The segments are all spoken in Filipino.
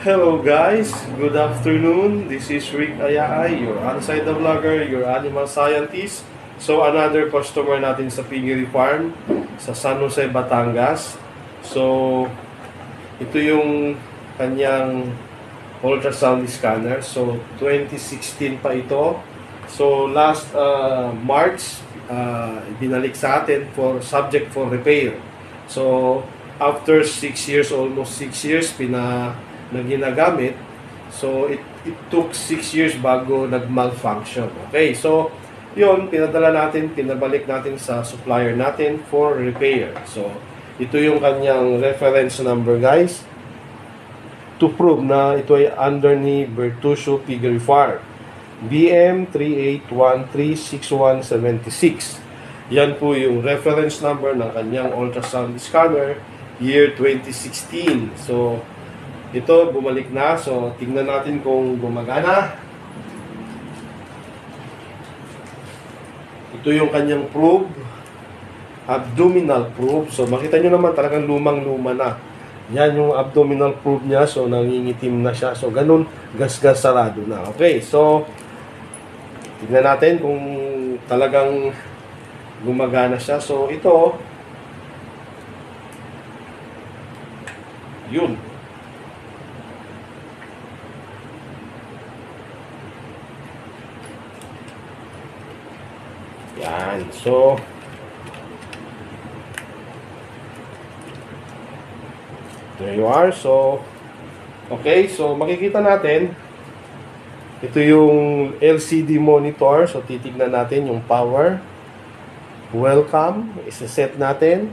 Hello guys, good afternoon. This is Rick Ayaay, your on-site vlogger, your animal scientist. So another customer natin sa Piggery Farm sa San Jose, Batangas. So ito yung kanyang ultrasound scanner. So 2016 pa ito. So last March, binalik sa atin for subject for repair. So after 6 years, almost 6 years, na ginagamit. So, it took 6 years bago nag-malfunction. Okay, so, yun, pinadala natin, pinabalik natin sa supplier natin for repair. So, ito yung kanyang reference number, guys, to prove na ito ay under ni Bertuccio Piggery Farm. BM38136176. Yan po yung reference number ng kanyang ultrasound scanner, year 2016. So, ito, bumalik na. So, tingnan natin kung gumagana. Ito yung kanyang probe. Abdominal probe. So, makita nyo naman talagang lumang-luma na. Yan yung abdominal probe niya. So, nangingitim na siya. So, ganun, gas-gas sarado na. Okay, so, tingnan natin kung talagang gumagana siya. So, ito, yun. Yan. So, there you are. So, okay. So, makikita natin, ito yung LCD monitor. So, titignan natin yung power. Welcome. Isa-set natin.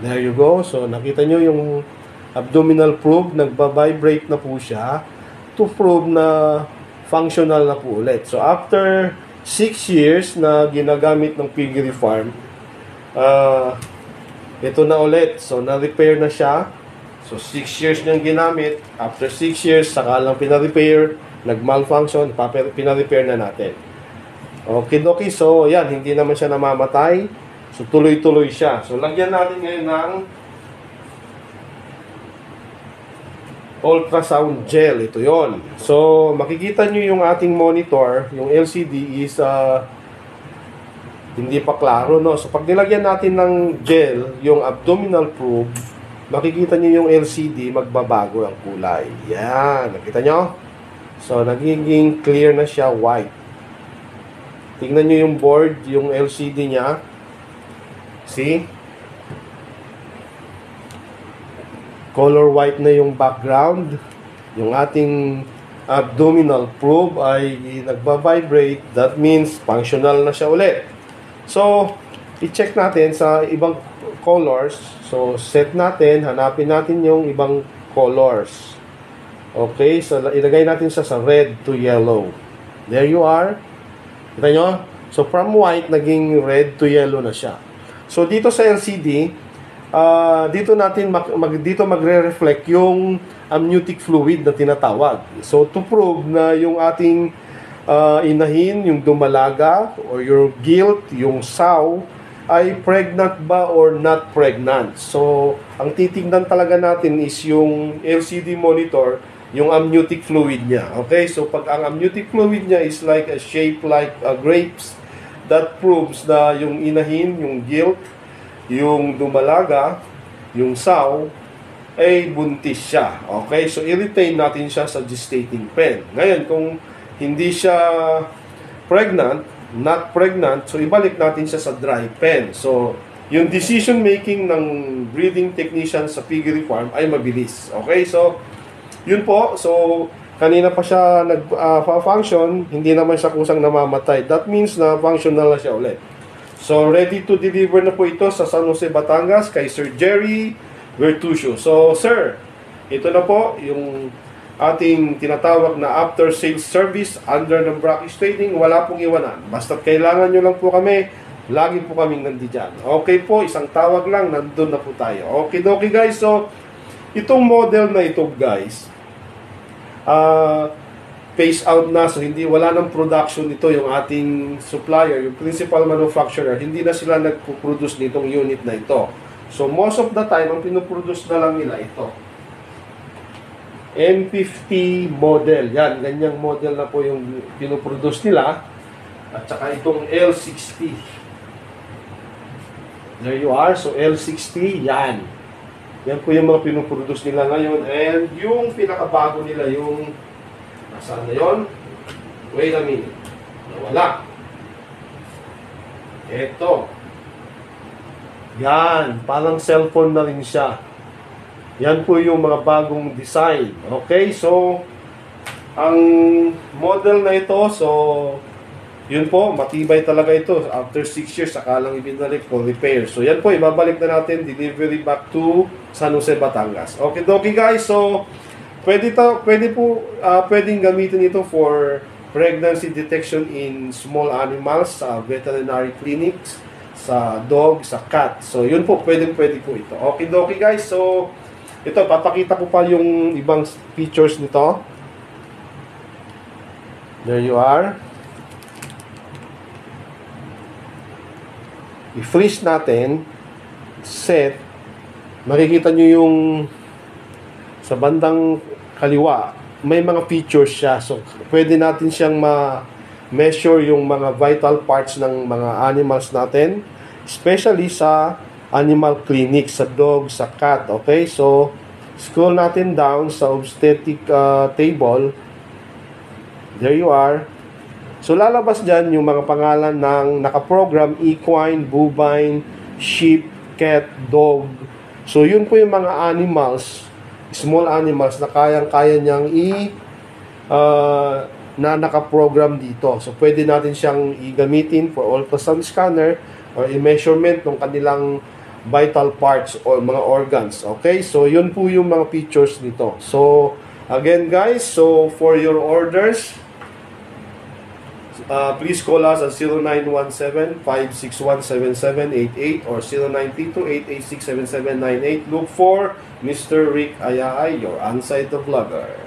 There you go. So, nakita nyo yung abdominal probe. Nagba-vibrate na po siya to prove na functional na po ulit. So, after 6 years na ginagamit ng Piggery Farm, ito na ulit. So, na-repair na siya. So, 6 years niyang ginamit. After 6 years, saka lang pina-repair, nag-malfunction, pina-repair na natin. Okay, dokie. So, yan, hindi naman siya namamatay. So, tuloy-tuloy siya. So, lagyan natin ngayon ng ultrasound gel. Ito yon. So, makikita nyo yung ating monitor, yung LCD is hindi pa klaro, no? So, pag nilagyan natin ng gel, yung abdominal probe, makikita nyo yung LCD, magbabago ang kulay. Yan. Nakita nyo? So, nagiging clear na siya, white. Tingnan nyo yung board, yung LCD niya. See? Color white na yung background. Yung ating abdominal probe ay nagba-vibrate. That means functional na siya ulit. So, i-check natin sa ibang colors. So, set natin, hanapin natin yung ibang colors. Okay, so ilagay natin siya sa red to yellow. There you are. Kita nyo? So, from white, naging red to yellow na siya. So, dito sa LCD, dito natin dito magre-reflect yung amniotic fluid na tinatawag. So to prove na yung ating inahin, yung dumalaga or your gilt, yung sow ay pregnant ba or not pregnant. So ang titingnan talaga natin is yung LCD monitor, yung amniotic fluid niya. Okay? So pag ang amniotic fluid niya is like a shape like grapes, that proves na yung inahin, yung gilt, yung dumalaga, yung sow, ay buntis siya. Okay? So, i-retain natin siya sa gestating pen. Ngayon, kung hindi siya pregnant, not pregnant, so ibalik natin siya sa dry pen. So, yung decision making ng breeding technician sa Piggery Farm ay mabilis. Okay? So, yun po. So, kanina pa siya nag-function, hindi naman siya kusang namamatay. That means na functional na siya ulit. So, ready to deliver na po ito sa San Jose, Batangas kay Sir Jerry Bertuccio. So, sir, ito na po yung ating tinatawag na after sales service under ng Brackish Trading. Wala pong iwanan. Basta kailangan nyo lang po kami, lagi po kaming nandiyan. Okay po, isang tawag lang, nandun na po tayo. Okay, okay guys. So, itong model na ito guys, phase out na, so wala nang production nito yung ating supplier, yung principal manufacturer, hindi na sila nagpo-produce nitong unit na ito. So most of the time, ang pinoproduce na lang nila ito. M50 model. Yan, ganyang model na po yung pinoproduce nila. At saka itong L60. There you are. So, L60, yan. Yan po yung mga pinoproduce nila ngayon. And yung pinakabago nila, yung nasaan na yun? Wait a minute. Nawala. Ito. Yan. Parang cellphone na rin siya. Yan po yung mga bagong design. Okay, so ang model na ito, so yun po, matibay talaga ito. After 6 years, saka lang ibinalik for repair. So yan po, ibabalik na natin, delivery back to San Jose, Batangas. Okay, dokie guys, so pwedeng gamitin ito for pregnancy detection in small animals sa veterinary clinics, sa dog, sa cat. So yun po, pwede po ito. Okay, dokie guys, so ito, papakita ko pa yung ibang features nito. There you are. I-freeze natin. Set. Makikita nyo yung sa bandang kaliwa, may mga features siya. So, pwede natin siyang ma-measure yung mga vital parts ng mga animals natin. Especially sa animal clinic, sa dog, sa cat. Okay, so scroll natin down sa obstetric table. There you are. So lalabas dyan yung mga pangalan ng nakaprogram: equine, bovine, sheep, cat, dog. So yun po yung mga animals, small animals na kayang-kaya niyang na nakaprogram dito. So pwede natin siyang i-gamitin for ultrasound scanner or i-measurement ng kanilang vital parts or mga organs. Okay, so yun po yung mga features nito. So again guys, so for your orders, please call us at 0917-561-7788 or 0932-886-7798. Look for Mr. Rick Ayay, your on-site vlogger.